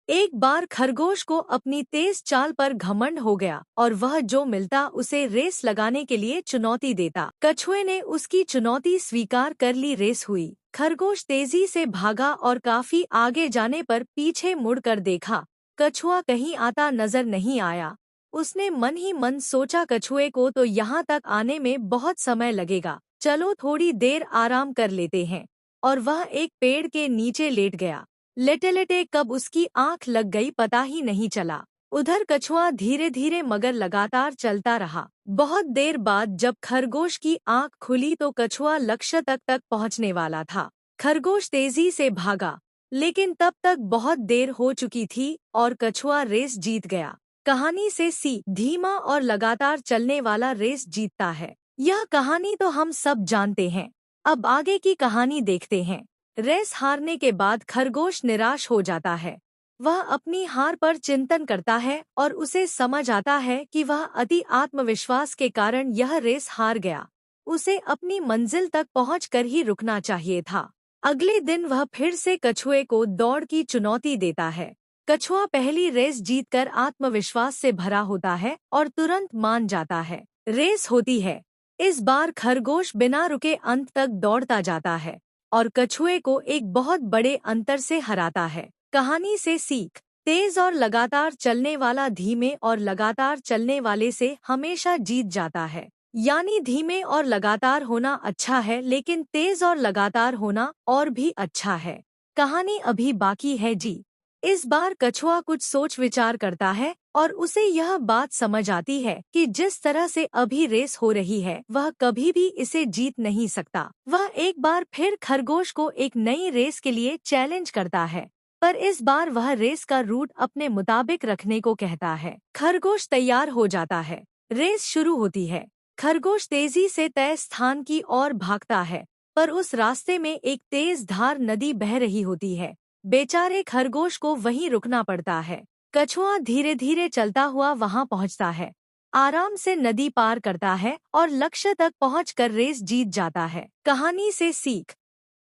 एक बार खरगोश को अपनी तेज चाल पर घमंड हो गया और वह जो मिलता उसे रेस लगाने के लिए चुनौती देता। कछुए ने उसकी चुनौती स्वीकार कर ली। रेस हुई। खरगोश तेजी से भागा और काफी आगे जाने पर पीछे मुड़कर देखा। कछुआ कहीं आता नजर नहीं आया। उसने मन ही मन सोचा, कछुए को तो यहाँ तक आने में बहुत समय लगेगा, चलो थोड़ी देर आराम कर लेते हैं। और वह एक पेड़ के नीचे लेट गया। लेटे लेटे कब उसकी आंख लग गई पता ही नहीं चला। उधर कछुआ धीरे धीरे मगर लगातार चलता रहा। बहुत देर बाद जब खरगोश की आंख खुली तो कछुआ लक्ष्य तक पहुंचने वाला था। खरगोश तेजी से भागा, लेकिन तब तक बहुत देर हो चुकी थी और कछुआ रेस जीत गया। कहानी से सीख, धीमा और लगातार चलने वाला रेस जीतता है। यह कहानी तो हम सब जानते हैं। अब आगे की कहानी देखते हैं। रेस हारने के बाद खरगोश निराश हो जाता है। वह अपनी हार पर चिंतन करता है और उसे समझ आता है कि वह अति आत्मविश्वास के कारण यह रेस हार गया। उसे अपनी मंजिल तक पहुंचकर ही रुकना चाहिए था। अगले दिन वह फिर से कछुए को दौड़ की चुनौती देता है। कछुआ पहली रेस जीतकर आत्मविश्वास से भरा होता है और तुरंत मान जाता है। रेस होती है। इस बार खरगोश बिना रुके अंत तक दौड़ता जाता है और कछुए को एक बहुत बड़े अंतर से हराता है। कहानी से सीख, तेज और लगातार चलने वाला धीमे और लगातार चलने वाले से हमेशा जीत जाता है। यानी धीमे और लगातार होना अच्छा है, लेकिन तेज और लगातार होना और भी अच्छा है। कहानी अभी बाकी है जी। इस बार कछुआ कुछ सोच विचार करता है और उसे यह बात समझ आती है कि जिस तरह से अभी रेस हो रही है वह कभी भी इसे जीत नहीं सकता। वह एक बार फिर खरगोश को एक नई रेस के लिए चैलेंज करता है, पर इस बार वह रेस का रूट अपने मुताबिक रखने को कहता है। खरगोश तैयार हो जाता है। रेस शुरू होती है। खरगोश तेजी से तय स्थान की ओर भागता है, पर उस रास्ते में एक तेज धार नदी बह रही होती है। बेचारे खरगोश को वहीं रुकना पड़ता है। कछुआ धीरे धीरे चलता हुआ वहां पहुंचता है, आराम से नदी पार करता है और लक्ष्य तक पहुंचकर रेस जीत जाता है। कहानी से सीख,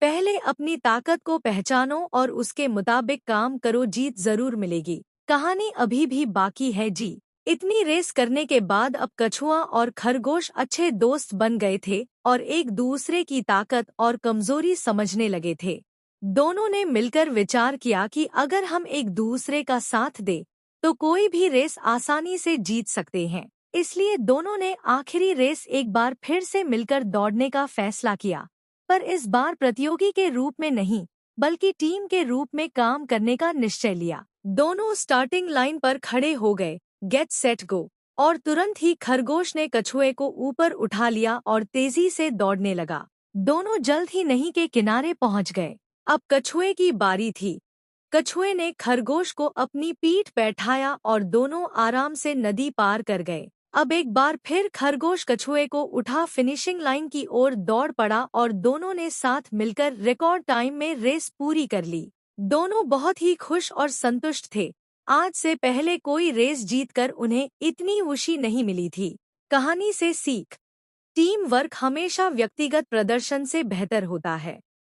पहले अपनी ताकत को पहचानो और उसके मुताबिक काम करो, जीत जरूर मिलेगी। कहानी अभी भी बाकी है जी। इतनी रेस करने के बाद अब कछुआ और खरगोश अच्छे दोस्त बन गए थे और एक दूसरे की ताकत और कमजोरी समझने लगे थे। दोनों ने मिलकर विचार किया कि अगर हम एक दूसरे का साथ दें तो कोई भी रेस आसानी से जीत सकते हैं। इसलिए दोनों ने आखिरी रेस एक बार फिर से मिलकर दौड़ने का फैसला किया, पर इस बार प्रतियोगी के रूप में नहीं बल्कि टीम के रूप में काम करने का निश्चय लिया। दोनों स्टार्टिंग लाइन पर खड़े हो गए, गेट सेट गो, और तुरंत ही खरगोश ने कछुए को ऊपर उठा लिया और तेजी से दौड़ने लगा। दोनों जल्द ही नदी के किनारे पहुंच गए। अब कछुए की बारी थी। कछुए ने खरगोश को अपनी पीठ बैठाया और दोनों आराम से नदी पार कर गए। अब एक बार फिर खरगोश कछुए को उठा फिनिशिंग लाइन की ओर दौड़ पड़ा और दोनों ने साथ मिलकर रिकॉर्ड टाइम में रेस पूरी कर ली। दोनों बहुत ही खुश और संतुष्ट थे। आज से पहले कोई रेस जीतकर उन्हें इतनी खुशी नहीं मिली थी। कहानी से सीख, टीम वर्क हमेशा व्यक्तिगत प्रदर्शन से बेहतर होता है।